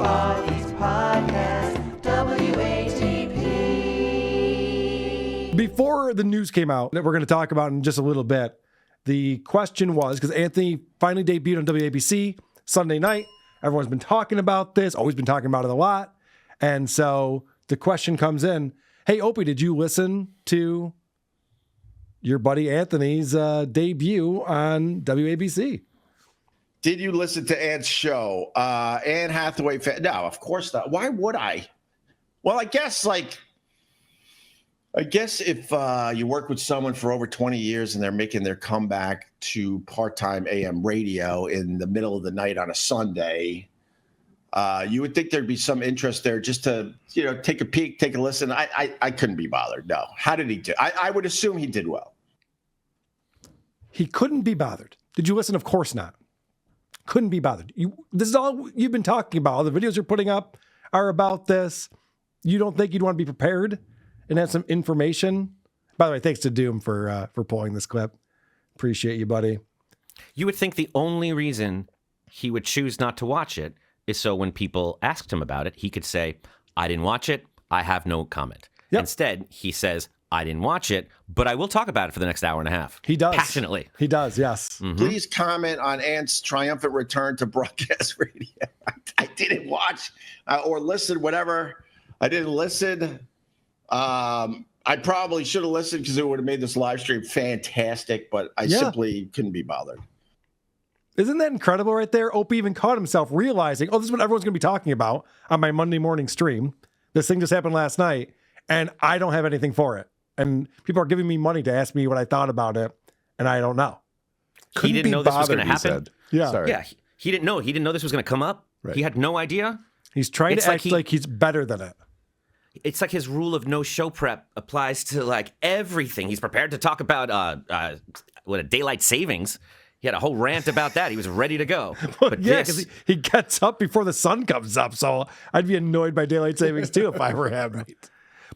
Podcast, WATP. Before the news came out that we're going to talk about in just a little bit, the question was, because Anthony finally debuted on WABC Sunday night. Everyone's been talking about this, always been talking about it a lot. And so the question comes in, hey, Opie, did you listen to your buddy Anthony's debut on WABC? Did you listen to Ant's show? Anne Hathaway? No, of course not. Why would I? Well, I guess if you work with someone for over 20 years and they're making their comeback to part-time AM radio in the middle of the night on a Sunday, you would think there'd be some interest there just to, take a peek, take a listen. I couldn't be bothered. No. How did he do? I would assume he did well. He couldn't be bothered. Did you listen? Of course not. Couldn't be bothered. This is all you've been talking about. All the videos you're putting up are about this. You don't think you'd want to be prepared and have some information? By the way, thanks to Doom for pulling this clip. Appreciate you, buddy. You would think the only reason he would choose not to watch it is so when people asked him about it, he could say, I didn't watch it. I have no comment. Yep. Instead, he says, I didn't watch it, but I will talk about it for the next hour and a half. He does. Passionately. He does, yes. Mm-hmm. Please comment on Ant's triumphant return to broadcast radio. I didn't watch or listen, whatever. I didn't listen. I probably should have listened because it would have made this live stream fantastic, but I simply couldn't be bothered. Isn't that incredible right there? Opie even caught himself realizing, this is what everyone's going to be talking about on my Monday morning stream. This thing just happened last night, and I don't have anything for it. And people are giving me money to ask me what I thought about it, and I don't know. He didn't know this was going to happen? Yeah. Sorry. Yeah, he didn't know. He didn't know this was going to come up. Right. He had no idea. He's trying to act like he's better than it. It's like his rule of no show prep applies to everything. He's prepared to talk about daylight savings. He had a whole rant about that. He was ready to go. But because he gets up before the sun comes up. So I'd be annoyed by daylight savings too if I were him. Right.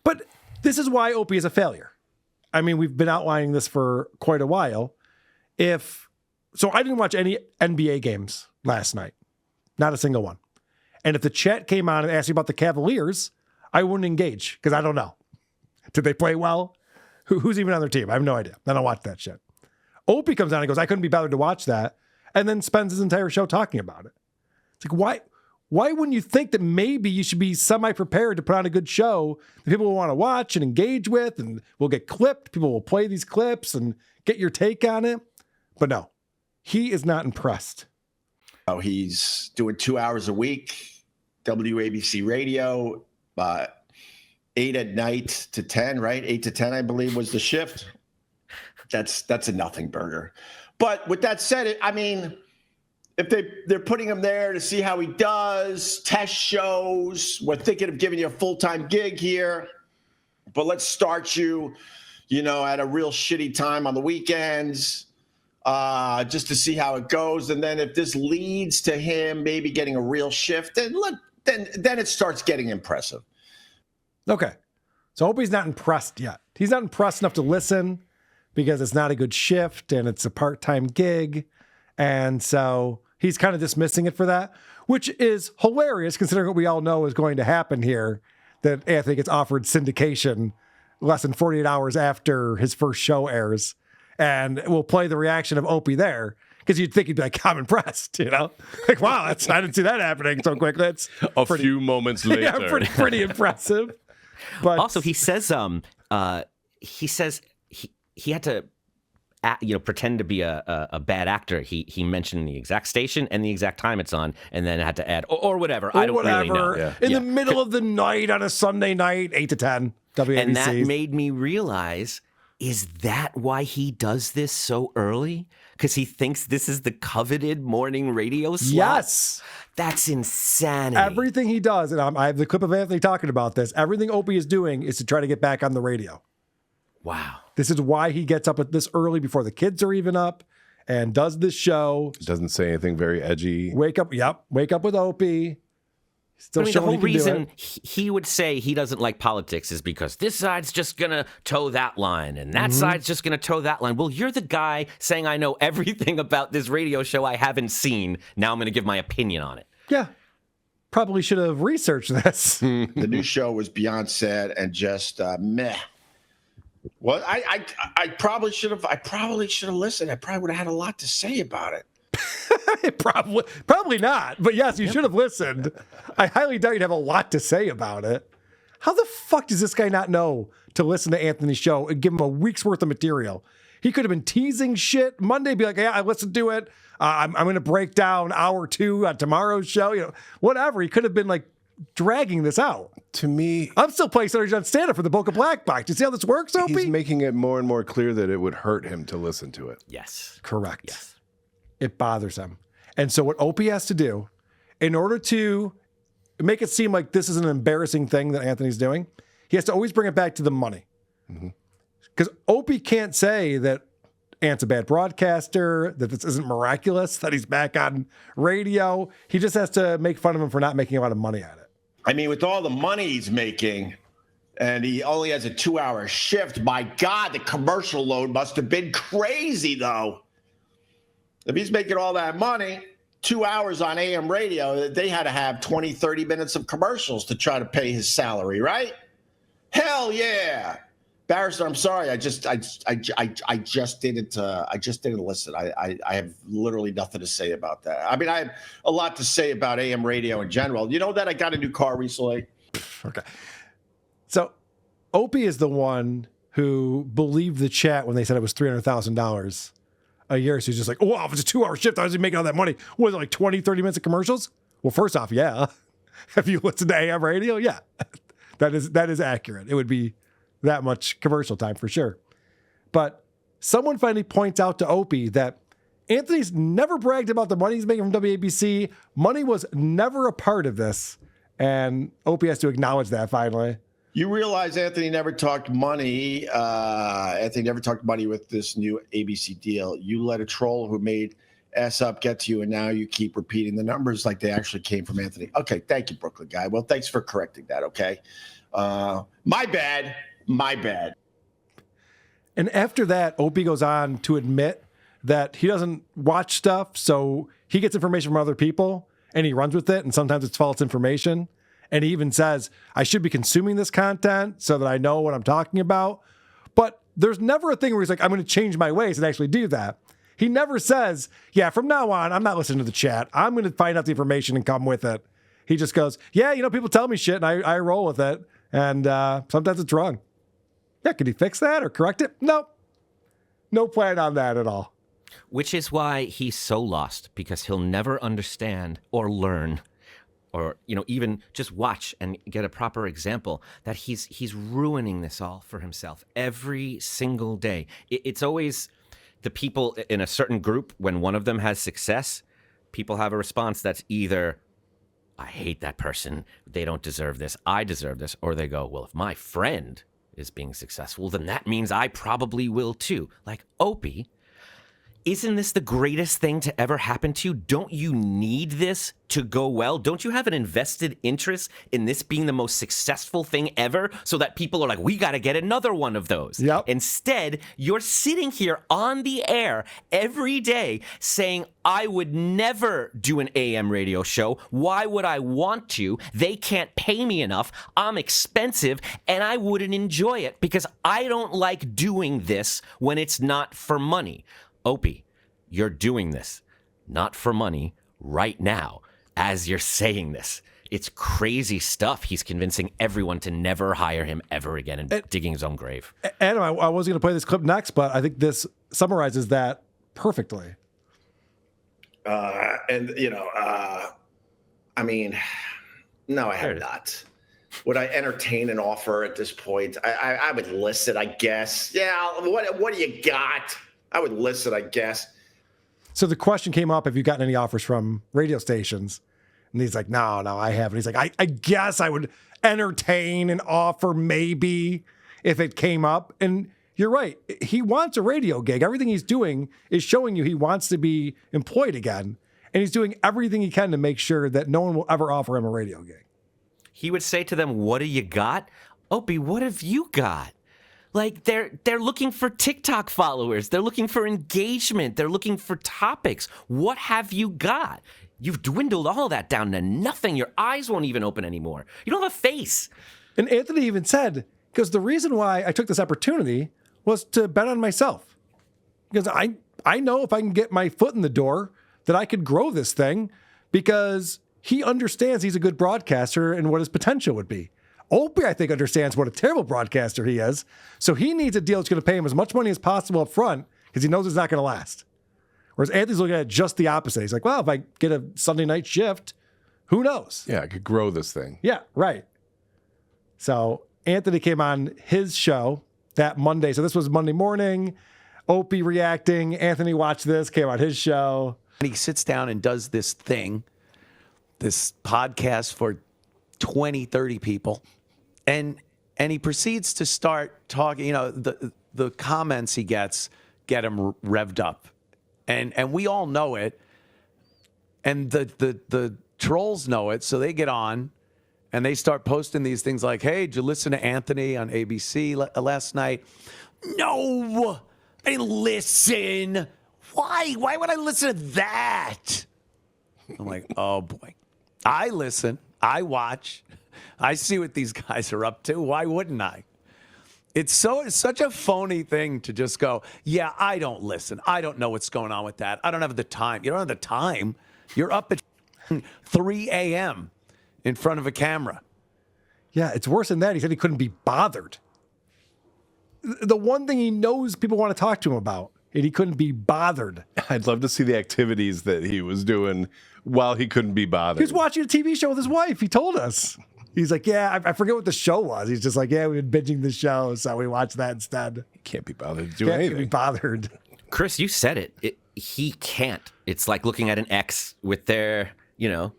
But this is why Opie is a failure. I mean, we've been outlining this for quite a while. So I didn't watch any NBA games last night. Not a single one. And if the chat came on and asked me about the Cavaliers, I wouldn't engage because I don't know. Did they play well? Who's even on their team? I have no idea. I don't watch that shit. Opie comes on and goes, I couldn't be bothered to watch that, and then spends his entire show talking about it. It's like, why wouldn't you think that maybe you should be semi-prepared to put on a good show that people will want to watch and engage with, and will get clipped? People will play these clips and get your take on it. But no, he is not impressed. Oh, he's doing 2 hours a week, WABC radio, 8 at night to 10, right? 8 to 10, I believe, was the shift. That's a nothing burger. But with that said, I mean, if they're putting him there to see how he does, test shows, we're thinking of giving you a full-time gig here, but let's start you, at a real shitty time on the weekends, just to see how it goes. And then if this leads to him maybe getting a real shift, then it starts getting impressive. Okay. So Opie's not impressed yet. He's not impressed enough to listen because it's not a good shift and it's a part-time gig. And so he's kind of dismissing it for that, which is hilarious considering what we all know is going to happen here, that Anthony gets offered syndication less than 48 hours after his first show airs. And we'll play the reaction of Opie there because you'd think he'd be like, I'm impressed, Like, wow, I didn't see that happening so quick. That's a few moments later. Yeah, pretty impressive. But also, he says he had to pretend to be a bad actor. He mentioned the exact station and the exact time it's on, and then had to add or whatever. I don't really know. Yeah. In the middle of the night on a Sunday night, 8 to 10, WABC. And that made me realize, is that why he does this so early? Because he thinks this is the coveted morning radio slot? Yes. That's insanity. Everything he does, and I have the clip of Anthony talking about this, everything Opie is doing is to try to get back on the radio. Wow. This is why he gets up at this early before the kids are even up and does this show. Doesn't say anything very edgy. Wake up with Opie. Still the whole reason he would say he doesn't like politics is because this side's just going to toe that line and that side's just going to toe that line. Well, you're the guy saying I know everything about this radio show I haven't seen. Now I'm going to give my opinion on it. Yeah. probably should have researched this. The new show was beyond sad and just meh. Well, I probably should have. I probably should have listened. I probably would have had a lot to say about it. Probably not. But yes, you should have listened. I highly doubt you'd have a lot to say about it. How the fuck does this guy not know to listen to Anthony's show and give him a week's worth of material? He could have been teasing shit. Monday, be like, yeah, I listened to it. I'm going to break down hour 2 on tomorrow's show. Whatever. He could have been like dragging this out. To me, I'm still playing Stuttering on stand-up for the Boca Black Box. Do you see how this works, Opie? he's making it more and more clear that it would hurt him to listen to it. Yes. Correct. Yes. It bothers him. And so what Opie has to do, in order to make it seem like this is an embarrassing thing that Anthony's doing, he has to always bring it back to the money. Because Opie can't say that Ant's a bad broadcaster, that this isn't miraculous, that he's back on radio. He just has to make fun of him for not making a lot of money at it. I mean, with all the money he's making, and he only has a 2-hour shift, my God, the commercial load must have been crazy, though. If he's making all that money, 2 hours on AM radio, they had to have 20, 30 minutes of commercials to try to pay his salary, right? Hell yeah. Barrister, I'm sorry. I just didn't listen. I have literally nothing to say about that. I mean, I have a lot to say about AM radio in general. You know that I got a new car recently. Okay. So Opie is the one who believed the chat when they said it was $300,000 a year. So he's just like, oh, wow, if it's a 2-hour shift, I was making all that money. What was it, like 20, 30 minutes of commercials? Well, first off, yeah. Have you listened to AM radio? Yeah. That is accurate. It would be that much commercial time for sure. But someone finally points out to Opie that Anthony's never bragged about the money he's making from WABC. Money was never a part of this. And Opie has to acknowledge that finally. You realize Anthony never talked money. Anthony never talked money with this new ABC deal. You let a troll who made S up get to you, and now you keep repeating the numbers like they actually came from Anthony. Okay, thank you, Brooklyn guy. Well, thanks for correcting that, okay? My bad. And after that, Opie goes on to admit that he doesn't watch stuff, so he gets information from other people, and he runs with it, and sometimes it's false information. And he even says, I should be consuming this content so that I know what I'm talking about. But there's never a thing where he's like, I'm going to change my ways and actually do that. He never says, yeah, from now on, I'm not listening to the chat. I'm going to find out the information and come with it. He just goes, yeah, people tell me shit, and I roll with it. And sometimes it's wrong. Yeah, could he fix that or correct it? No. No plan on that at all. Which is why he's so lost, because he'll never understand or learn or, even just watch and get a proper example that he's ruining this all for himself every single day. It's always the people in a certain group, when one of them has success, people have a response that's either, I hate that person, they don't deserve this, I deserve this, or they go, well, if my friend is being successful, then that means I probably will too. Like, Opie, isn't this the greatest thing to ever happen to you? Don't you need this to go well? Don't you have an invested interest in this being the most successful thing ever, so that people are like, we got to get another one of those? Yep. Instead, you're sitting here on the air every day saying, I would never do an AM radio show. Why would I want to? They can't pay me enough. I'm expensive, and I wouldn't enjoy it because I don't like doing this when it's not for money. Opie, you're doing this not for money right now as you're saying this. It's crazy stuff. He's convincing everyone to never hire him ever again and digging his own grave. Adam, I was going to play this clip next, but I think this summarizes that perfectly. I mean, no, I have not. Would I entertain an offer at this point? I would listen, I guess. Yeah, what do you got? I would listen, I guess. So the question came up, have you gotten any offers from radio stations? And he's like, no, I haven't. He's like, I guess I would entertain an offer maybe if it came up. And you're right. He wants a radio gig. Everything he's doing is showing you he wants to be employed again. And he's doing everything he can to make sure that no one will ever offer him a radio gig. He would say to them, what do you got? Opie, what have you got? Like, they're looking for TikTok followers. They're looking for engagement. They're looking for topics. What have you got? You've dwindled all that down to nothing. Your eyes won't even open anymore. You don't have a face. And Anthony even said, because the reason why I took this opportunity was to bet on myself. Because I know if I can get my foot in the door that I could grow this thing, because he understands he's a good broadcaster and what his potential would be. Opie, I think, understands what a terrible broadcaster he is. So he needs a deal that's going to pay him as much money as possible up front because he knows it's not going to last. Whereas Anthony's looking at it just the opposite. He's like, well, if I get a Sunday night shift, who knows? Yeah, I could grow this thing. Yeah, right. So Anthony came on his show that Monday. So this was Monday morning. Opie reacting. Anthony watched this, came on his show. He sits down and does this thing, this podcast for 20, 30 people. And he proceeds to start talking, you know, the comments he gets get him revved up. And we all know it. And the trolls know it, so they get on and they start posting these things like, hey, did you listen to Anthony on ABC last night? No, I didn't listen. Why? Why would I listen to that? I'm like, oh, boy. I listen. I watch. I see what these guys are up to. Why wouldn't I? It's such a phony thing to just go, yeah, I don't listen. I don't know what's going on with that. I don't have the time. You don't have the time. You're up at 3 a.m. in front of a camera. Yeah, it's worse than that. He said he couldn't be bothered. The one thing he knows people want to talk to him about, and he couldn't be bothered. I'd love to see the activities that he was doing while he couldn't be bothered. He was watching a TV show with his wife. He told us. He's like, yeah, I forget what the show was. He's just like, yeah, we've been binging the show, so we watched that instead. He can't be bothered to do Can't anything. be bothered. Chris, you said it. He can't. It's like looking at an ex with their, new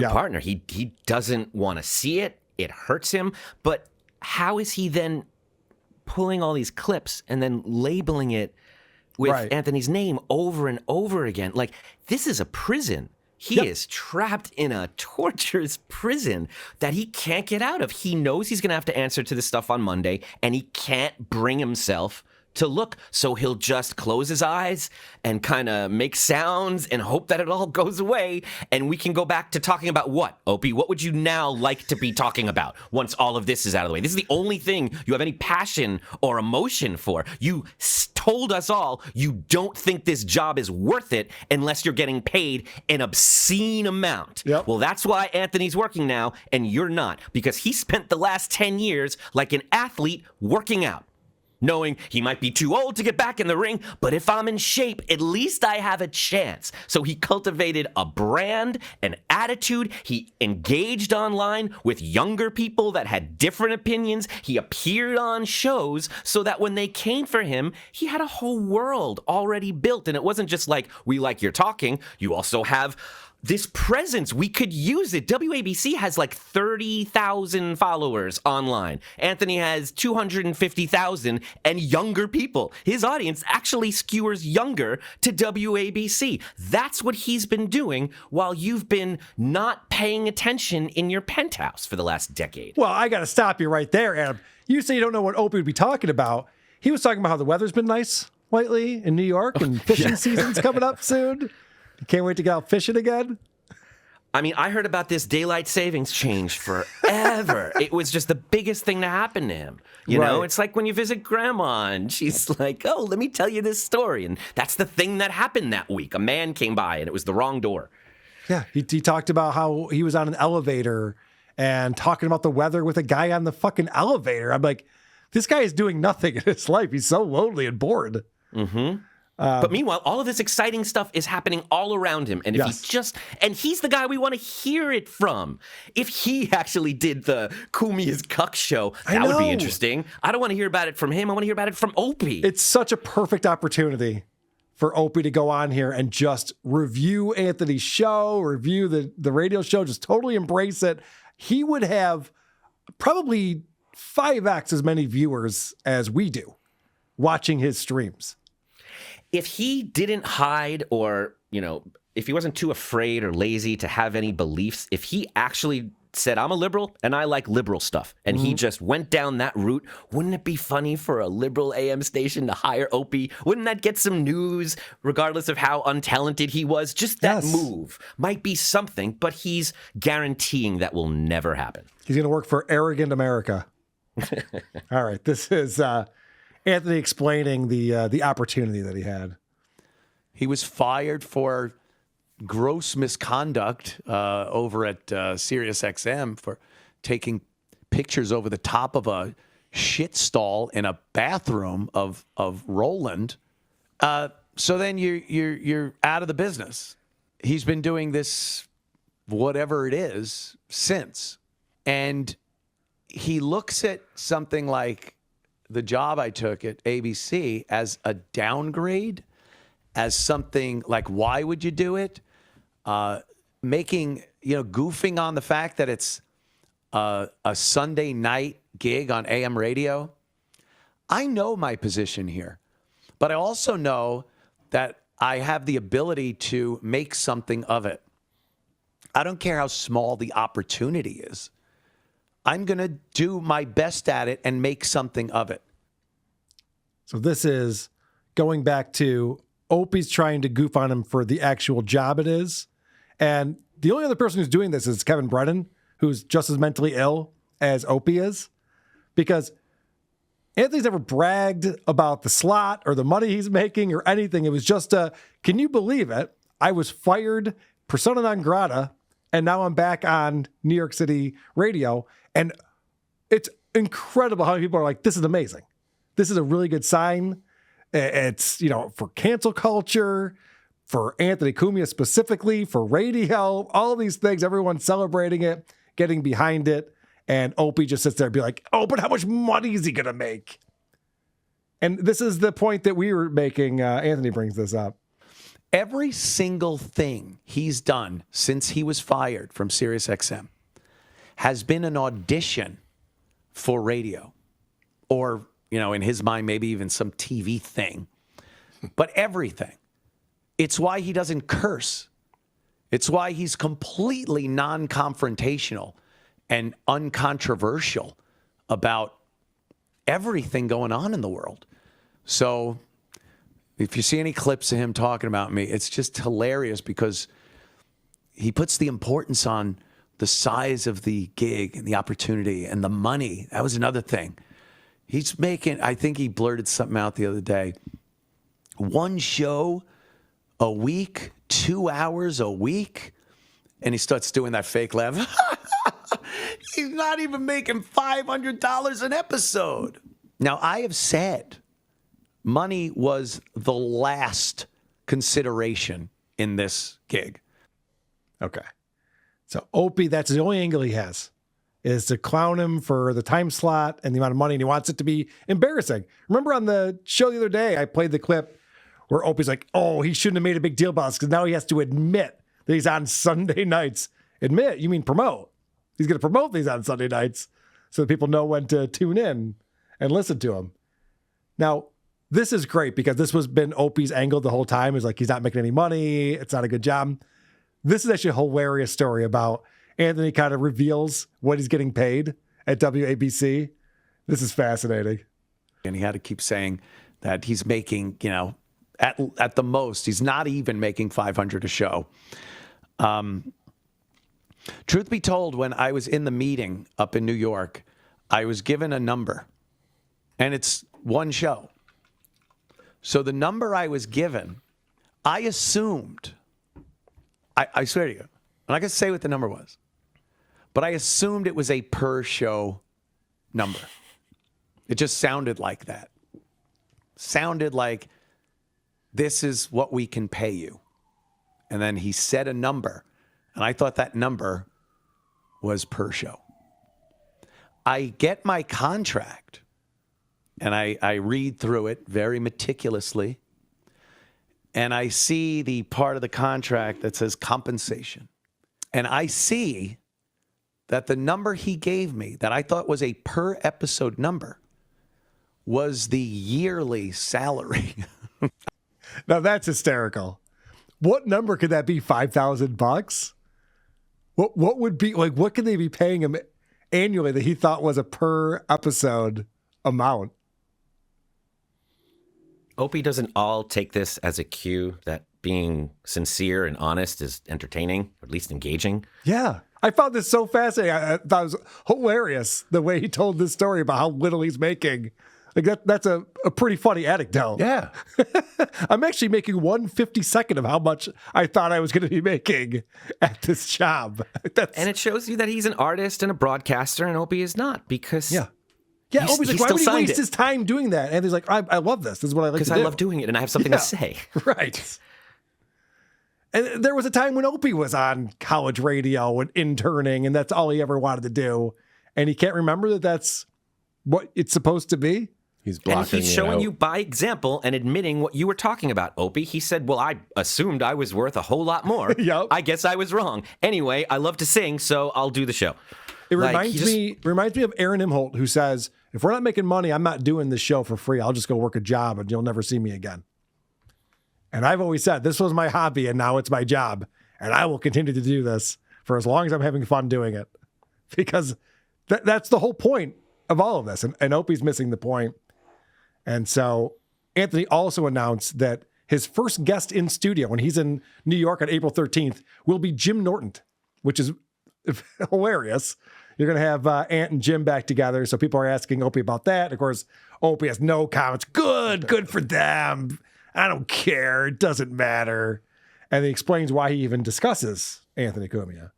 partner. He doesn't want to see it. It hurts him. But how is he then pulling all these clips and then labeling it with Anthony's name over and over again? Like, this is a prison. He is trapped in a torturous prison that he can't get out of. He knows he's going to have to answer to this stuff on Monday, and he can't bring himself to look. So he'll just close his eyes and kind of make sounds and hope that it all goes away. And we can go back to talking about what? Opie, what would you now like to be talking about once all of this is out of the way? This is the only thing you have any passion or emotion for. You told us all you don't think this job is worth it unless you're getting paid an obscene amount. Yep. Well, that's why Anthony's working now and you're not, because he spent the last 10 years like an athlete working out, knowing he might be too old to get back in the ring, but if I'm in shape, at least I have a chance. So he cultivated a brand, an attitude. He engaged online with younger people that had different opinions. He appeared on shows so that when they came for him, he had a whole world already built. And it wasn't just like, we like your talking. You also have this presence. We could use it. WABC has like 30,000 followers online. Anthony has 250,000 and younger people. His audience actually skewers younger to WABC. That's what he's been doing while you've been not paying attention in your penthouse for the last decade. Well, I got to stop you right there, Adam. You say you don't know what Opie would be talking about. He was talking about how the weather's been nice lately in New York and fishing season's coming up soon. You can't wait to get out fishing again? I mean, I heard about this daylight savings change forever. It was just the biggest thing to happen to him. You know, it's like when you visit grandma and she's like, oh, let me tell you this story. And that's the thing that happened that week. A man came by and it was the wrong door. Yeah, he talked about how he was on an elevator and talking about the weather with a guy on the fucking elevator. I'm like, this guy is doing nothing in his life. He's so lonely and bored. Mm-hmm. But meanwhile, all of this exciting stuff is happening all around him. And if and he's the guy we want to hear it from. If he actually did the Cumia's Cuck show, that would be interesting. I don't want to hear about it from him. I want to hear about it from Opie. It's such a perfect opportunity for Opie to go on here and just review Anthony's show, review the radio show, just totally embrace it. He would have probably 5x as many viewers as we do watching his streams. If he didn't hide or, if he wasn't too afraid or lazy to have any beliefs, if he actually said, I'm a liberal and I like liberal stuff. And he just went down that route. Wouldn't it be funny for a liberal AM station to hire Opie? Wouldn't that get some news, regardless of how untalented he was? Just that move might be something, but he's guaranteeing that will never happen. He's going to work for arrogant America. All right. This is Anthony explaining the opportunity that he had. He was fired for gross misconduct over at Sirius XM for taking pictures over the top of a shit stall in a bathroom of Roland. So then you're out of the business. He's been doing this, whatever it is, since. And he looks at something like the job I took at ABC as a downgrade, as something like, why would you do it? Goofing on the fact that it's a Sunday night gig on AM radio. I know my position here, but I also know that I have the ability to make something of it. I don't care how small the opportunity is. I'm going to do my best at it and make something of it. So this is going back to Opie's trying to goof on him for the actual job it is. And the only other person who's doing this is Kevin Brennan, who's just as mentally ill as Opie is. Because Anthony's never bragged about the slot or the money he's making or anything. It was just can you believe it? I was fired persona non grata, and now I'm back on New York City radio. And it's incredible how many people are like, this is amazing. This is a really good sign. It's, for cancel culture, for Anthony Cumia specifically, for radio, all these things, everyone's celebrating it, getting behind it. And Opie just sits there and be like, oh, but how much money is he going to make? And this is the point that we were making. Anthony brings this up. Every single thing he's done since he was fired from SiriusXM has been an audition for radio, or, in his mind, maybe even some TV thing. But everything. It's why he doesn't curse. It's why he's completely non-confrontational and uncontroversial about everything going on in the world. So if you see any clips of him talking about me, it's just hilarious because he puts the importance on the size of the gig and the opportunity and the money. That was another thing. He's making, I think he blurted something out the other day. One show a week, 2 hours a week. And he starts doing that fake laugh. He's not even making $500 an episode. Now, I have said money was the last consideration in this gig. Okay. So Opie, that's the only angle he has, is to clown him for the time slot and the amount of money, and he wants it to be embarrassing. Remember on the show the other day, I played the clip where Opie's like, oh, he shouldn't have made a big deal about this because now he has to admit that he's on Sunday nights. Admit? You mean promote. He's going to promote these on Sunday nights so that people know when to tune in and listen to him. Now, this is great because this was been Opie's angle the whole time. Is like, he's not making any money. It's not a good job. This is actually a hilarious story about Anthony kind of reveals what he's getting paid at WABC. This is fascinating. And he had to keep saying that he's making, at the most, he's not even making $500 a show. Truth be told, when I was in the meeting up in New York, I was given a number, and it's one show. So the number I was given, I assumed, I swear to you, I'm not going to say what the number was, but I assumed it was a per show number. It just sounded like that. Sounded like, this is what we can pay you. And then he said a number, and I thought that number was per show. I get my contract, and I read through it very meticulously, and I see the part of the contract that says compensation. And I see that the number he gave me that I thought was a per episode number was the yearly salary. Now that's hysterical. What number could that be? $5,000? What would be like? What could they be paying him annually that he thought was a per episode amount? Opie doesn't all take this as a cue that being sincere and honest is entertaining, or at least engaging. Yeah. I found this so fascinating. I thought it was hilarious the way he told this story about how little he's making. Like that's a pretty funny anecdote. Yeah. I'm actually making 1/52nd of how much I thought I was going to be making at this job. And it shows you that he's an artist and a broadcaster, and Opie is not, because Yeah, He's- Opie's like, he why still would he signed waste it. his time doing that? And he's like, I love this. This is what I like to do. I love doing it and I have something Yeah. to say. Right. And there was a time when Opie was on college radio and interning, and that's all he ever wanted to do. And he can't remember that that's what it's supposed to be. He's And blocking he's it showing out. you by example and admitting what you were talking about, Opie. He said, well, I assumed I was worth a whole lot more. Yep. I guess I was wrong. Anyway, I love to sing, so I'll do the show. It Like, reminds me of Aaron Imholt, who says, if we're not making money, I'm not doing this show for free. I'll just go work a job and you'll never see me again. And I've always said this was my hobby and now it's my job. And I will continue to do this for as long as I'm having fun doing it. Because that's the whole point of all of this. And Opie's missing the point. And so Anthony also announced that his first guest in studio when he's in New York on April 13th will be Jim Norton, which is hilarious. You're going to have Ant and Jim back together. So people are asking Opie about that. Of course, Opie has no comments. Good for them. I don't care. It doesn't matter. And he explains why he even discusses Anthony Cumia.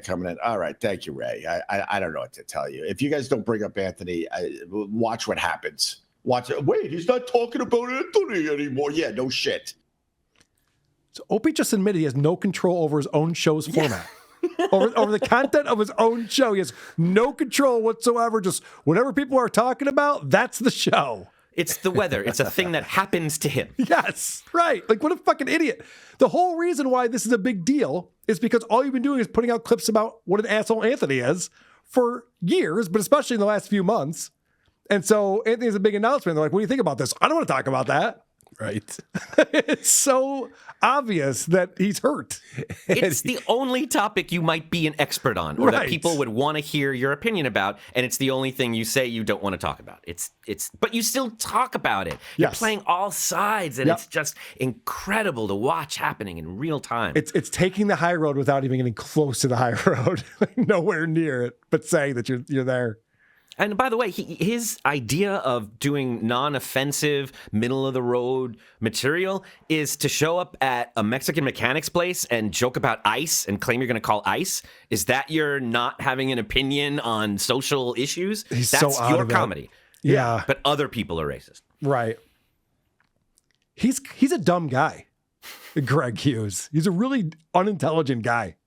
Coming in. All right. Thank you, Ray. I don't know what to tell you. If you guys don't bring up Anthony, watch what happens. Watch it. Wait, he's not talking about Anthony anymore. Yeah, no shit. So Opie just admitted he has no control over his own show's format. over the content of his own show. He has no control whatsoever. Just whatever people are talking about, that's the show. It's the weather. It's a thing that happens to him. Yes, right. Like, what a fucking idiot. The whole reason why this is a big deal is because all you've been doing is putting out clips about what an asshole Anthony is for years, but especially in the last few months. And so Anthony has a big announcement. They're like, what do you think about this? I don't want to talk about that. Right. It's so obvious that he's hurt. It's the only topic you might be an expert on, or that Right. people would want to hear your opinion about, and it's the only thing you say you don't want to talk about. But you still talk about it. You're Yes. playing all sides, and Yep. it's just incredible to watch happening in real time. It's taking the high road without even getting close to the high road, like nowhere near it, but saying that you're there. And by the way, his idea of doing non-offensive, middle-of-the-road material is to show up at a Mexican mechanic's place and joke about ICE and claim you're going to call ICE. Is that you're not having an opinion on social issues? He's That's so out your of it. comedy. Yeah. But other people are racist. Right. He's a dumb guy, Greg Hughes. He's a really unintelligent guy.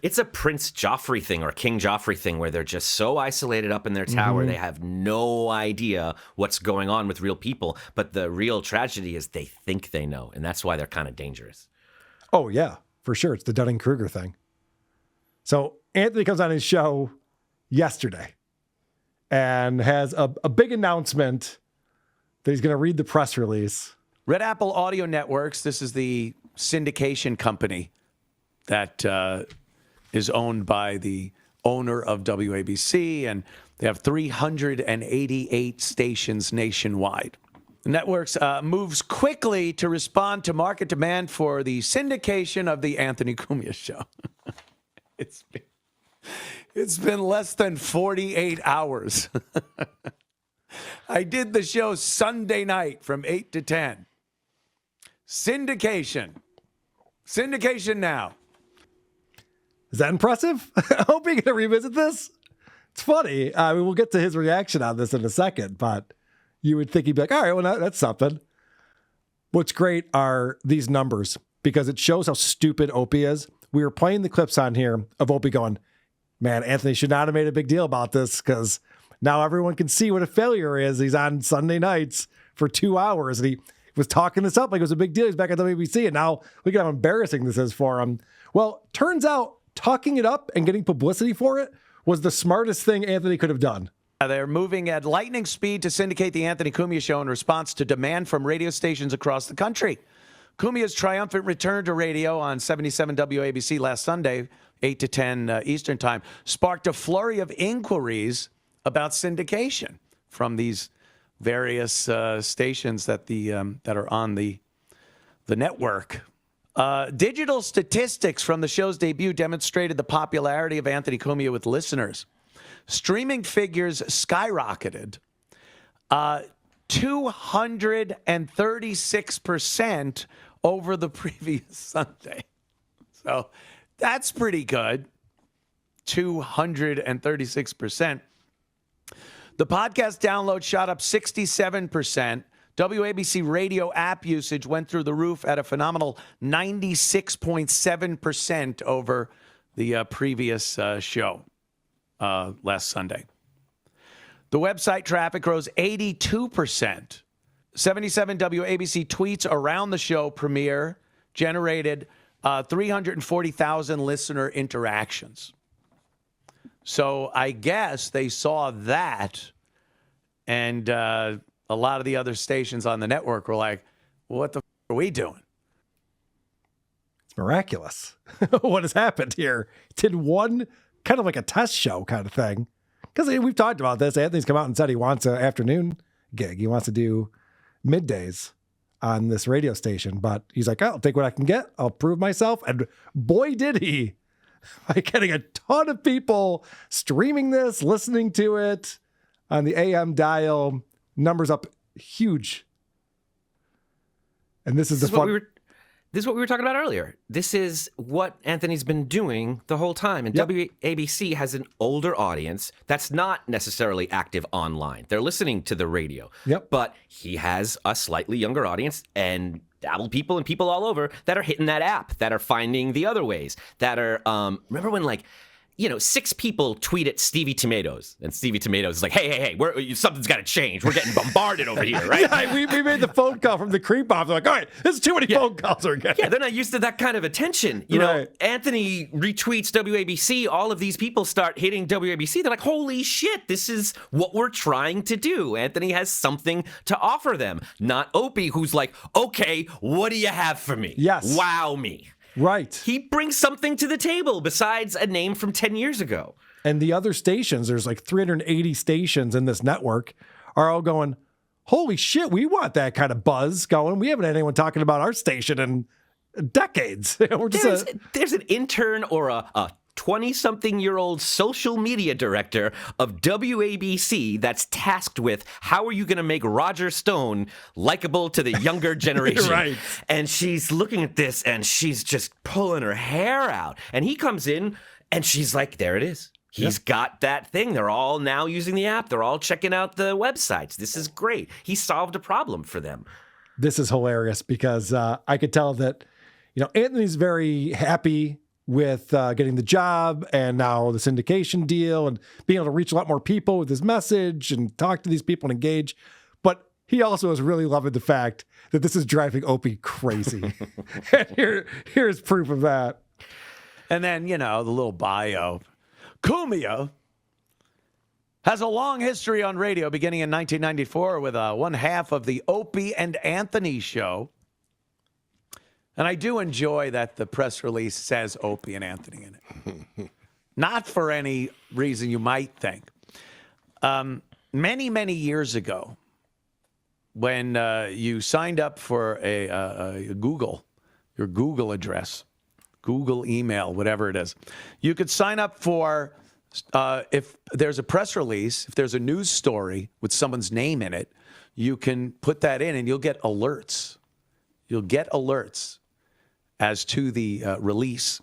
It's a Prince Joffrey thing or King Joffrey thing where they're just so isolated up in their tower, they have no idea what's going on with real people. But the real tragedy is they think they know, and that's why they're kind of dangerous. Oh, yeah, for sure. It's the Dunning-Kruger thing. So Anthony comes on his show yesterday and has a big announcement that he's going to read the press release. Red Apple Audio Networks, this is the syndication company that is owned by the owner of WABC, and they have 388 stations nationwide. The networks moves quickly to respond to market demand for the syndication of the Anthony Cumia show. It's been less than 48 hours. I did the show Sunday night from 8 to 10. Syndication now. Is that impressive? I hope you're going to revisit this. It's funny. I mean, we'll get to his reaction on this in a second, but you would think he'd be like, all right, well, that's something. What's great are these numbers because it shows how stupid Opie is. We were playing the clips on here of Opie going, man, Anthony should not have made a big deal about this because now everyone can see what a failure is. He's on Sunday nights for 2 hours and he was talking this up like it was a big deal. He's back at WABC and now look at how embarrassing this is for him. Well, turns out talking it up and getting publicity for it was the smartest thing Anthony could have done. They're moving at lightning speed to syndicate the Anthony Cumia show in response to demand from radio stations across the country. Cumia's triumphant return to radio on 77 WABC last Sunday 8 to 10 Eastern time, sparked a flurry of inquiries about syndication from these various stations that are on the network. Digital statistics from the show's debut demonstrated the popularity of Anthony Cumia with listeners. Streaming figures skyrocketed 236% over the previous Sunday. So that's pretty good. 236%. The podcast download shot up 67%. WABC radio app usage went through the roof at a phenomenal 96.7% over the previous show last Sunday. The website traffic rose 82%. 77 WABC tweets around the show premiere generated 340,000 listener interactions. So I guess they saw that, and a lot of the other stations on the network were like, what the are we doing? It's miraculous. What has happened here? Did one kind of like a test show kind of thing. Because we've talked about this. Anthony's come out and said he wants an afternoon gig. He wants to do middays on this radio station. But he's like, I'll take what I can get. I'll prove myself. And boy, did he. By getting a ton of people streaming this, listening to it on the AM dial. Numbers up huge. And this is This is what we were talking about earlier. This is what Anthony's been doing the whole time. And WABC has an older audience that's not necessarily active online. They're listening to the radio. Yep. But he has a slightly younger audience and dabble people and people all over that are hitting that app, that are finding the other ways, that are, remember when 6 people tweet at Stevie Tomatoes, and Stevie Tomatoes is like, hey, something's got to change. We're getting bombarded over here, right? Yeah, we made the phone call from the creep off. They're like, all right, this is too many phone calls we're getting. Yeah, they're not used to that kind of attention. Anthony retweets WABC. All of these people start hitting WABC. They're like, holy shit, this is what we're trying to do. Anthony has something to offer them. Not Opie, who's like, okay, what do you have for me? Yes. Wow me. Right. He brings something to the table besides a name from 10 years ago. And the other stations, there's like 380 stations in this network, are all going, holy shit, we want that kind of buzz going. We haven't had anyone talking about our station in decades. We're just there's an intern or a 20-something-year-old social media director of WABC that's tasked with how are you going to make Roger Stone likable to the younger generation. Right. And she's looking at this and she's just pulling her hair out. And he comes in and she's like, there it is. He's got that thing. They're all now using the app. They're all checking out the websites. This is great. He solved a problem for them. This is hilarious because I could tell that, Anthony's very happy with getting the job and now the syndication deal and being able to reach a lot more people with his message and talk to these people and engage. But he also is really loving the fact that this is driving Opie crazy. And here's proof of that. And then, the little bio. Cumia has a long history on radio beginning in 1994 with one half of the Opie and Anthony show. And I do enjoy that the press release says Opie and Anthony in it. Not for any reason you might think. Many, many years ago, when you signed up for a Google, your Google address, Google email, whatever it is, you could sign up for, if there's a press release, if there's a news story with someone's name in it, you can put that in and you'll get alerts. You'll get alerts as to the release.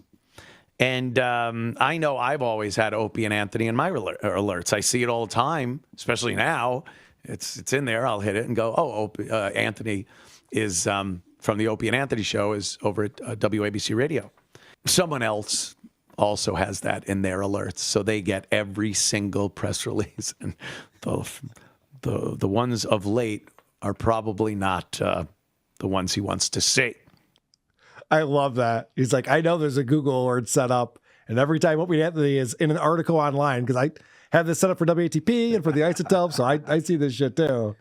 And I know I've always had Opie and Anthony in my alerts. I see it all the time, especially now. It's in there. I'll hit it and go, Opie, Anthony is from the Opie and Anthony show is over at WABC Radio. Someone else also has that in their alerts, so they get every single press release. And the ones of late are probably not the ones he wants to see. I love that. He's like, I know there's a Google alert set up, and every time Opie and Anthony is in an article online, because I have this set up for WATP and for the Isotope, so I see this shit too.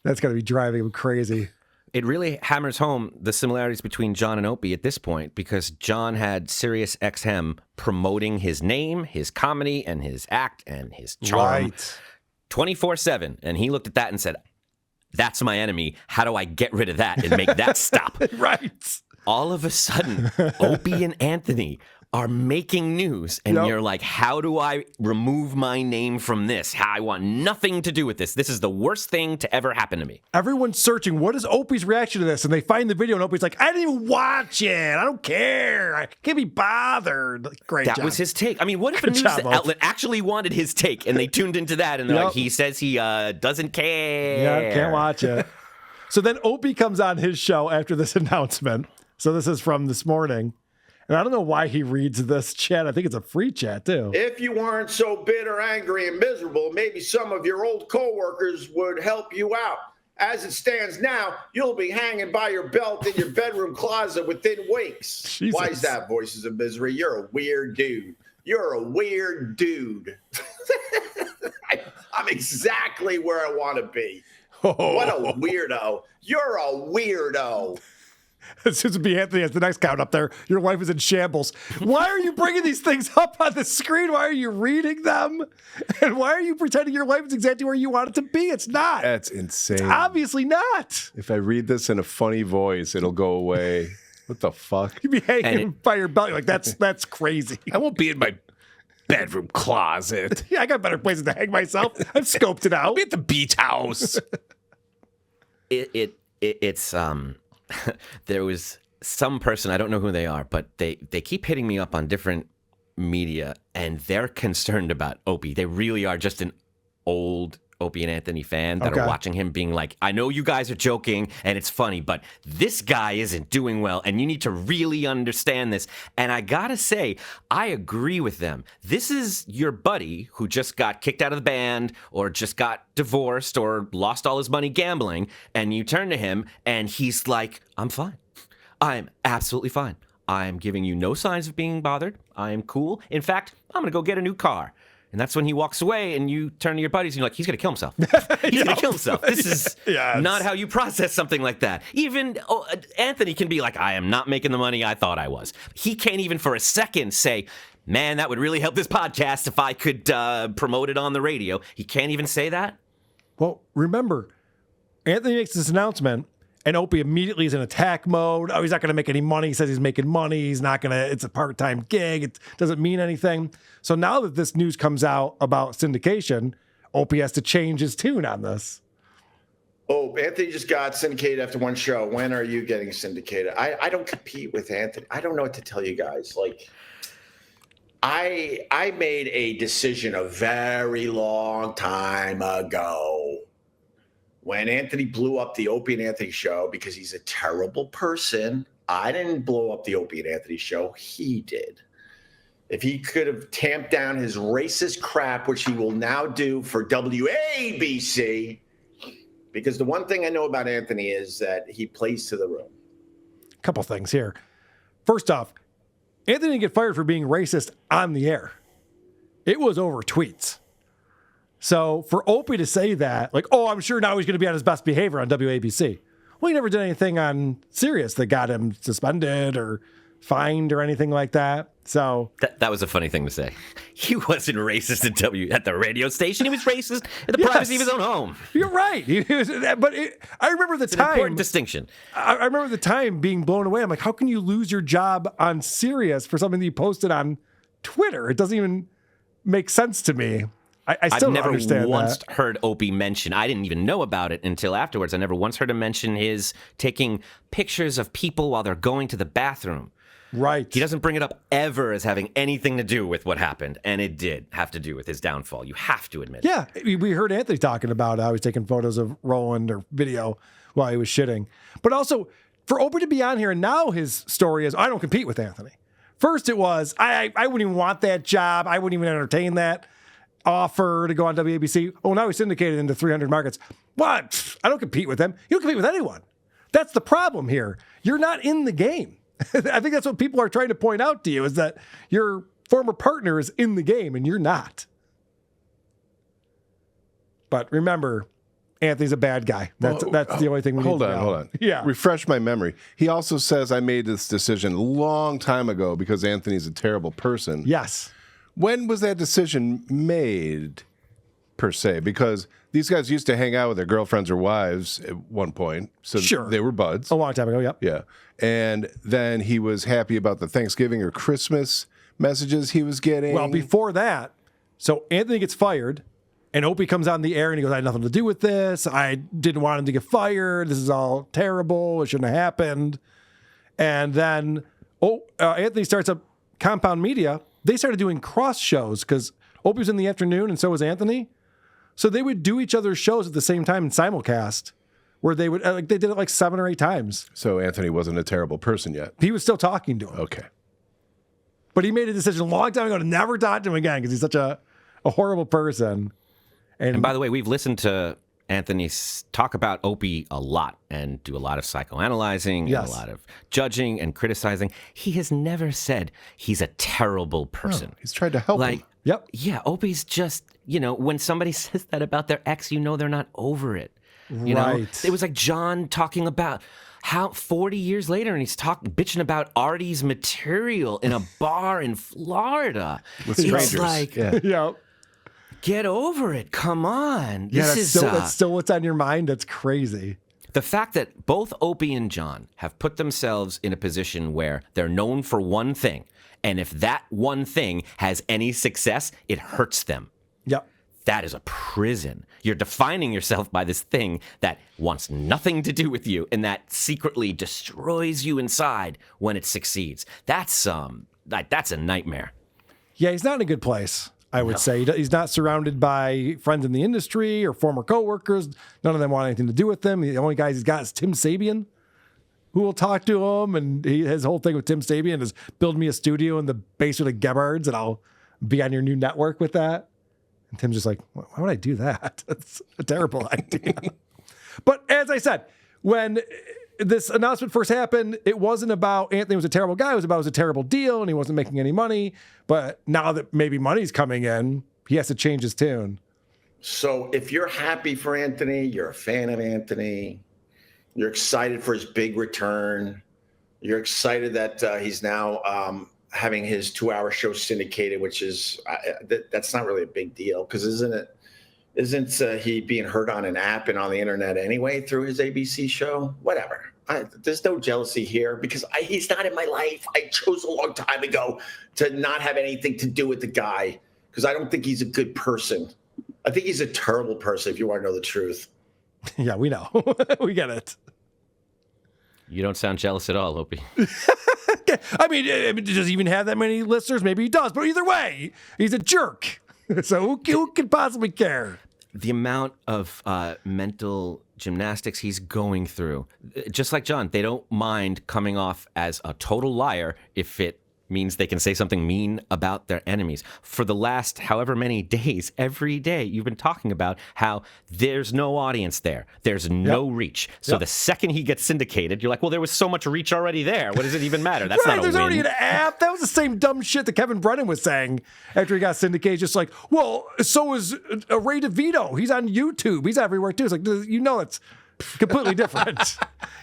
That's going to be driving him crazy. It really hammers home the similarities between John and Opie at this point, because John had Sirius XM promoting his name, his comedy, and his act, and his charm Right. 24/7. And he looked at that and said, that's my enemy. How do I get rid of that and make that stop? Right. All of a sudden, Opie and Anthony are making news, and Yep. you're like, how do I remove my name from this? I want nothing to do with this. This is the worst thing to ever happen to me. Everyone's searching, what is Opie's reaction to this? And they find the video, and Opie's like, I didn't even watch it. I don't care. I can't be bothered. Great That job. was his take. I mean, what if a Good news job, Opie. outlet actually wanted his take, and they tuned into that, and they're Yep. like, he says he doesn't care. Yeah, can't watch it. So then Opie comes on his show after this announcement. So this is from this morning. And I don't know why he reads this chat. I think it's a free chat, too. If you weren't so bitter, angry, and miserable, maybe some of your old coworkers would help you out. As it stands now, you'll be hanging by your belt in your bedroom closet within weeks. Jesus. Why is that, Voices of Misery? You're a weird dude. You're a weird dude. I'm exactly where I want to be. What a weirdo. You're a weirdo. As soon as be Anthony as the next count up there, your wife is in shambles. Why are you bringing these things up on the screen? Why are you reading them? And why are you pretending your life is exactly where you want it to be? It's not. That's insane. Obviously not. If I read this in a funny voice, it'll go away. What the fuck? You'd be hanging by your belt. You're like, that's crazy. I won't be in my bedroom closet. Yeah, I got better places to hang myself. I've scoped it out. I'll be at the beach house. It's there was some person, I don't know who they are, but they keep hitting me up on different media, and they're concerned about Opie. They really are just an old Opie and Anthony fan that Okay. are watching him being like, I know you guys are joking and it's funny, but this guy isn't doing well and you need to really understand this. And I gotta say, I agree with them. This is your buddy who just got kicked out of the band or just got divorced or lost all his money gambling, and you turn to him and he's like, I'm fine. I'm absolutely fine. I'm giving you no signs of being bothered. I am cool. In fact, I'm going to go get a new car. And that's when he walks away, and you turn to your buddies and you're like, he's going to kill himself. He's going to kill himself. This is Yes. not how you process something like that. Even Anthony can be like, I am not making the money I thought I was. He can't even for a second say, man, that would really help this podcast if I could promote it on the radio. He can't even say that. Well, remember, Anthony makes this announcement, and Opie immediately is in attack mode. Oh, he's not going to make any money. He says he's making money. He's not going to, it's a part-time gig. It doesn't mean anything. So now that this news comes out about syndication, Opie has to change his tune on this. Oh, Anthony just got syndicated after one show. When are you getting syndicated? I don't compete with Anthony. I don't know what to tell you guys. Like, I made a decision a very long time ago when Anthony blew up the Opie and Anthony show because he's a terrible person. I didn't blow up the Opie and Anthony show. He did. If he could have tamped down his racist crap, which he will now do for WABC, because the one thing I know about Anthony is that he plays to the room. A couple things here. First off, Anthony didn't get fired for being racist on the air. It was over tweets. So for Opie to say that, like, oh, I'm sure now he's going to be on his best behavior on WABC. Well, he never did anything on Sirius that got him suspended or fined or anything like that. So That was a funny thing to say. He wasn't racist at the radio station. He was racist in the privacy of his own home. you're right. I remember the It's an important time. distinction. I remember the time being blown away. I'm like, how can you lose your job on Sirius for something that you posted on Twitter? It doesn't even make sense to me. I still I've don't never understand once that. heard Opie mention. I didn't even know about it until afterwards. I never once heard him mention his taking pictures of people while they're going to the bathroom. Right. He doesn't bring it up ever as having anything to do with what happened, and it did have to do with his downfall. You have to admit. Yeah, we heard Anthony talking about how he's taking photos of Roland or video while he was shitting. But also, for Opie to be on here, and now his story is, I don't compete with Anthony. First it was, I wouldn't even want that job. I wouldn't even entertain that offer to go on WABC. Oh, now he's syndicated into 300 markets. What? I don't compete with them. You don't compete with anyone. That's the problem here. You're not in the game. I think that's what people are trying to point out to you, is that your former partner is in the game and you're not. But remember, Anthony's a bad guy. That's the only thing we need to know. Hold on. Yeah. Refresh my memory. He also says, I made this decision a long time ago because Anthony's a terrible person. Yes. When was that decision made, per se? Because these guys used to hang out with their girlfriends or wives at one point. So Sure. they were buds. A long time ago, yep. Yeah. And then he was happy about the Thanksgiving or Christmas messages he was getting. Well, before that, so Anthony gets fired, and Opie comes on the air and he goes, I had nothing to do with this. I didn't want him to get fired. This is all terrible. It shouldn't have happened. And then Anthony starts up Compound Media. They started doing cross shows because Opie was in the afternoon and so was Anthony. So they would do each other's shows at the same time in simulcast, where they would they did it like 7 or 8 times. So Anthony wasn't a terrible person yet. He was still talking to him. Okay. But he made a decision a long time ago to never talk to him again because he's such a horrible person. And by the way, we've listened to Anthony talk about Opie a lot and do a lot of psychoanalyzing and a lot of judging and criticizing. He has never said he's a terrible person. He's tried to help him. Yep. Yeah, Opie's just, when somebody says that about their ex, they're not over it. You know, it was like John talking about how 40 years later, and he's bitching about Artie's material in a bar in Florida. With strangers. It's like, Yep. get over it. Come on. That's still what's on your mind. That's crazy. The fact that both Opie and John have put themselves in a position where they're known for one thing, and if that one thing has any success, it hurts them. Yep. That is a prison. You're defining yourself by this thing that wants nothing to do with you and that secretly destroys you inside when it succeeds. That's a nightmare. Yeah, he's not in a good place, I would say. He's not surrounded by friends in the industry or former coworkers. None of them want anything to do with him. The only guys he's got is Tim Sabian, who will talk to him. And his whole thing with Tim Sabian is build me a studio in the basement of Gebhard's and I'll be on your new network with that. And Tim's just like, why would I do that? That's a terrible idea. But as I said, when this announcement first happened, it wasn't about Anthony was a terrible guy. It was a terrible deal and he wasn't making any money. But now that maybe money's coming in, he has to change his tune. So if you're happy for Anthony, you're a fan of Anthony, you're excited for his big return, you're excited that he's now having his 2-hour show syndicated, which is that's not really a big deal because isn't he being heard on an app and on the internet anyway through his ABC show? Whatever. There's no jealousy here because he's not in my life. I chose a long time ago to not have anything to do with the guy because I don't think he's a good person. I think he's a terrible person if you want to know the truth. Yeah, we know. We get it. You don't sound jealous at all, Opie. I mean, does he even have that many listeners? Maybe he does. But either way, he's a jerk. So who could possibly care? The amount of mental gymnastics he's going through, just like John, they don't mind coming off as a total liar if it means they can say something mean about their enemies. For the last however many days, every day, you've been talking about how there's no audience there. There's no reach. So the second he gets syndicated, you're like, well, there was so much reach already there. What does it even matter? That's not a there's win. already an app. That was the same dumb shit that Kevin Brennan was saying after he got syndicated. Just like, well, so is Ray DeVito. He's on YouTube. He's everywhere too. It's like, it's completely different.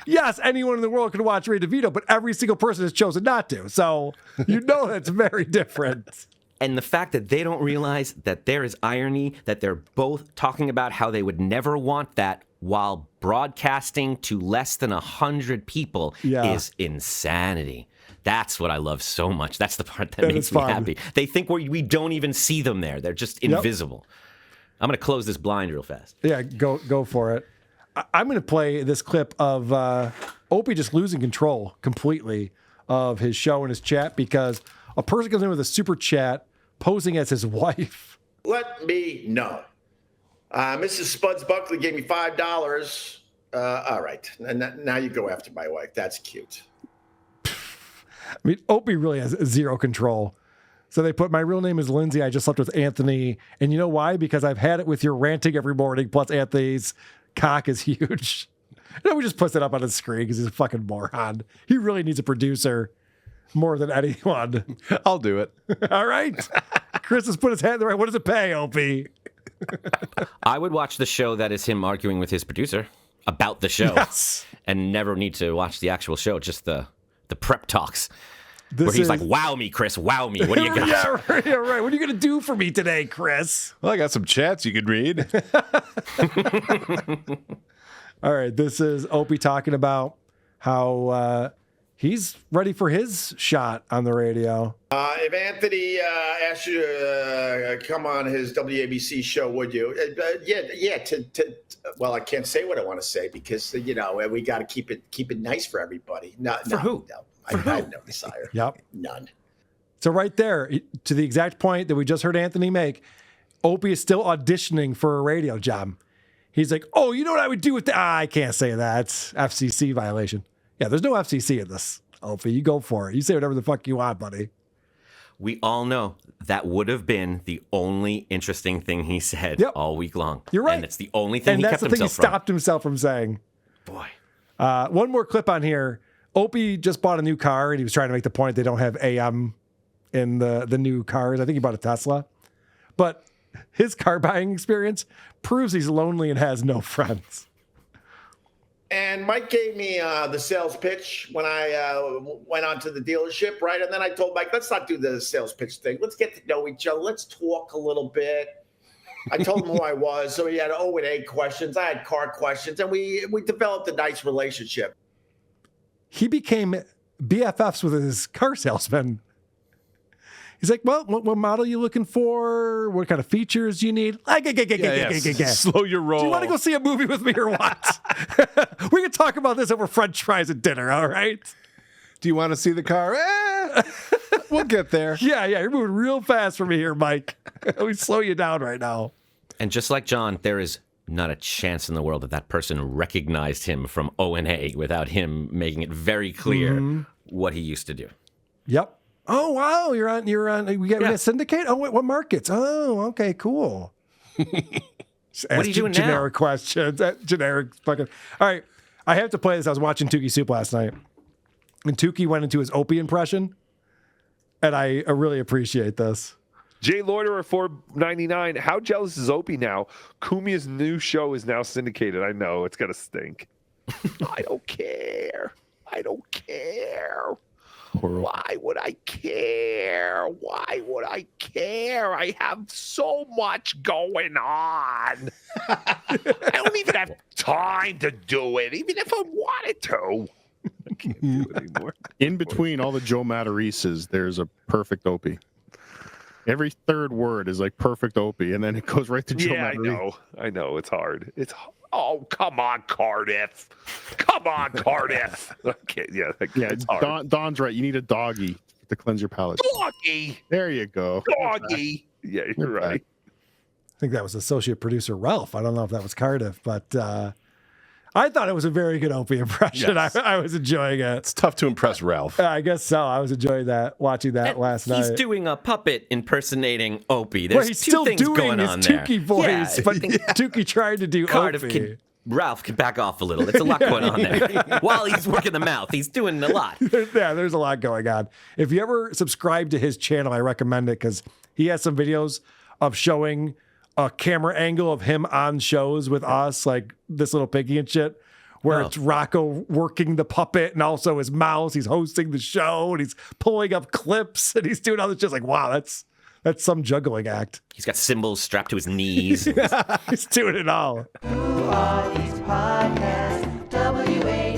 Yes, anyone in the world could watch Ray DeVito, but every single person has chosen not to. So that's very different. And the fact that they don't realize that there is irony, that they're both talking about how they would never want that while broadcasting to less than 100 people is insanity. That's what I love so much. That's the part that makes me happy. They think we don't even see them there. They're just invisible. I'm going to close this blind real fast. Yeah, go for it. I'm going to play this clip of Opie just losing control completely of his show and his chat because a person comes in with a super chat posing as his wife. Let me know. Mrs. Spuds Buckley gave me $5. All right. Now you go after my wife. That's cute. I mean, Opie really has zero control. So they put, my real name is Lindsay. I just slept with Anthony. And you know why? Because I've had it with your ranting every morning. Plus Anthony's cock is huge. We just puts it up on his screen because he's a fucking moron. He really needs a producer more than anyone. I'll do it. All right. Chris has put his hand in the right. What does it pay, Opie? I would watch the show that is him arguing with his producer about the show, Yes. and never need to watch the actual show, just the prep talks. This Where he's is- like, wow me, Chris, wow me. What do you got? Yeah, right. What are you going to do for me today, Chris? Well, I got some chats you could read. All right. This is Opie talking about how he's ready for his shot on the radio. If Anthony asked you to come on his WABC show, would you? Yeah. Well, I can't say what I want to say because we got to keep it nice for everybody. For who? No, I have no desire. Yep. None. So right there, to the exact point that we just heard Anthony make, Opie is still auditioning for a radio job. He's like, oh, you know what I would do with that? I can't say that. It's FCC violation. Yeah, there's no FCC in this, Opie. You go for it. You say whatever the fuck you want, buddy. We all know that would have been the only interesting thing he said all week long. You're right. And it's the only thing And he that's kept the thing he himself from. stopped himself from saying. Boy. One more clip on here. Opie just bought a new car, and he was trying to make the point they don't have AM in the new cars. I think he bought a Tesla. But his car buying experience proves he's lonely and has no friends. And Mike gave me the sales pitch when I went on to the dealership, right? And then I told Mike, let's not do the sales pitch thing. Let's get to know each other. Let's talk a little bit. I told him who I was. So he had O and A questions. I had car questions. And we developed a nice relationship. He became BFFs with his car salesman. He's like, well, what model are you looking for? What kind of features do you need? Slow your roll. Do you want to go see a movie with me or what? We can talk about this over French fries at dinner, all right? Do you want to see the car? We'll get there. Yeah, you're moving real fast for me here, Mike. We slow you down right now. And just like John, there is not a chance in the world that person recognized him from O&A without him making it very clear what he used to do. Yep. Oh, wow. You're on, we got Syndicate? Oh, wait, what markets? Oh, okay, cool. What are you doing now? Generic questions. Generic fucking. All right. I have to play this. I was watching Tukey Soup last night, and Tukey went into his Opie impression, and I really appreciate this. Jay Loiterer $4.99. How jealous is Opie now? Cumia's new show is now syndicated. I know it's gonna stink. I don't care. I don't care. Why would I care? Why would I care? I have so much going on. I don't even have time to do it, even if I wanted to. I can't do it anymore. In between all the Joe Matarices, there's a perfect Opie. Every third word is like perfect Opie, and then it goes right to Joe Matarese. I know. It's hard. Oh, come on, Cardiff. Come on, Cardiff. Okay, it's hard. Don's right. You need a doggy to cleanse your palate. Doggy. There you go. Doggy. Yeah, you're right. I think that was associate producer Ralph. I don't know if that was Cardiff, but I thought it was a very good Opie impression. Yes. I was enjoying it. It's tough to impress Ralph. I guess so. I was enjoying that, watching that last night. He's doing a puppet impersonating Opie. Well, There's he's two still things doing going his on there. Tukey voice, Yeah, but Tukey tried to do Cardiff Opie. Ralph can back off a little. It's a lot going on there. While he's working the mouth, he's doing a lot. There's a lot going on. If you ever subscribe to his channel, I recommend it because he has some videos of showing a camera angle of him on shows with us, like This Little Piggy and shit, where it's Rocco working the puppet and also his mouse. He's hosting the show and he's pulling up clips and he's doing all this shit. Like, wow, that's some juggling act. He's got cymbals strapped to his knees. He's doing it all. Who are these podcasts? WABC.